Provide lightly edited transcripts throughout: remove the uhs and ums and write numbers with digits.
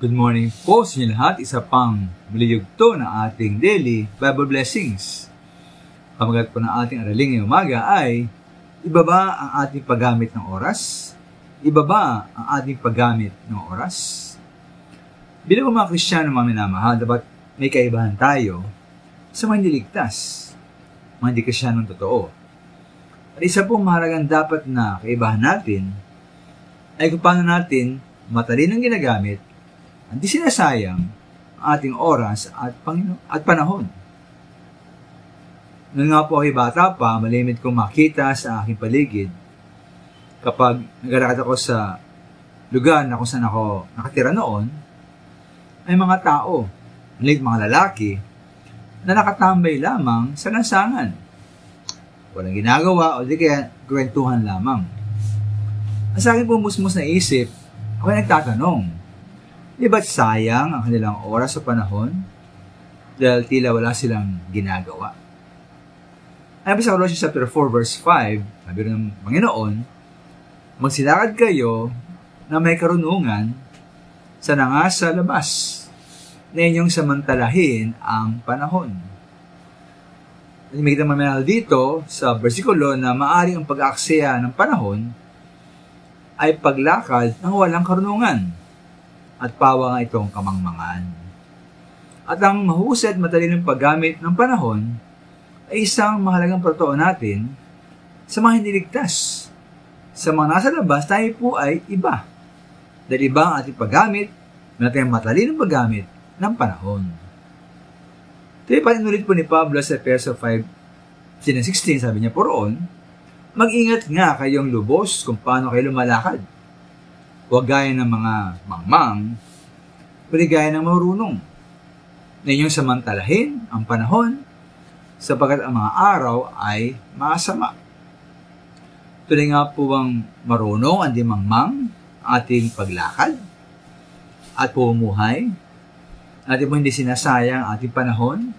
Good morning po sa inyo lahat. Isa pang maliyugto ng ating daily Bible blessings. Pamagat po ng ating araling ngayong umaga ay, iba ba ang ating paggamit ng oras? Iba ba ang ating paggamit ng oras? Bilang mga Kristiyano mga minamahal, dapat may kaibahan tayo sa mga niligtas, mga hindi Kristiyanong totoo. At isa pong mahalagang dapat na kaibahan natin ay kung paano natin matalinong ginagamit hindi sinasayang ang ating oras at panahon. Noon nga po ay bata pa, malimit kong makita sa aking paligid kapag nag-arakad ako sa lugar na kung saan ako nakatira noon, ay mga tao, mga lalaki, na nakatambay lamang sa lansangan. Walang ginagawa o di kaya kwentuhan lamang. Ang sa akin po musmus na isip, ako ay nagtatanong, di ba't sayang ang kanilang oras sa panahon dahil tila wala silang ginagawa? Ayon sa Colossians chapter 4 verse 5, sabi ng Panginoon, magsilakad kayo na may karunungan sa nangasa labas na inyong samantalahin ang panahon. May kita maminahal dito sa versikulo na maaring ang pag-aaksaya ng panahon ay paglakad ng walang karunungan at pawa nga itong kamangmangan. At ang mahusay at matalinong paggamit ng panahon ay isang mahalagang protoo natin sa mga hiniligtas. Sa mga nasa labas, tayo po ay iba. Dahil iba ang ating paggamit, natin ang matalinong paggamit ng panahon. Ito ay paninulit po ni Pablo sa Efeso 5:16, sabi niya po roon, mag-ingat nga kayong lubos kung paano kayo lumalakad. Huwag gaya ng mga mangmang, kundi gaya ng marunong, na inyong samantalahin ang panahon, sapagkat ang mga araw ay masama. Tuloy nga po bang marunong ang di mangmang ating paglakad at pumumuhay, natin po hindi sinasayang ating panahon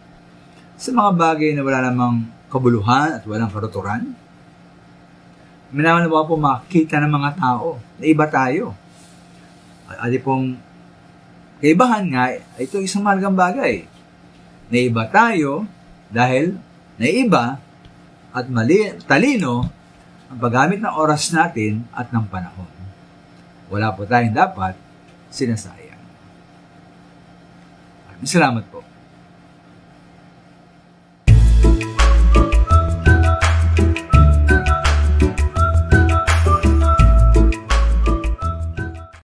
sa mga bagay na wala namang kabuluhan at walang karuturan. Minaman na po makita ng mga tao na iba tayo. At pong kaibahan nga, ito isang mahalagang bagay. Naiba tayo dahil naiba at talino ang paggamit ng oras natin at ng panahon. Wala po tayong dapat sinasayang. Salamat po.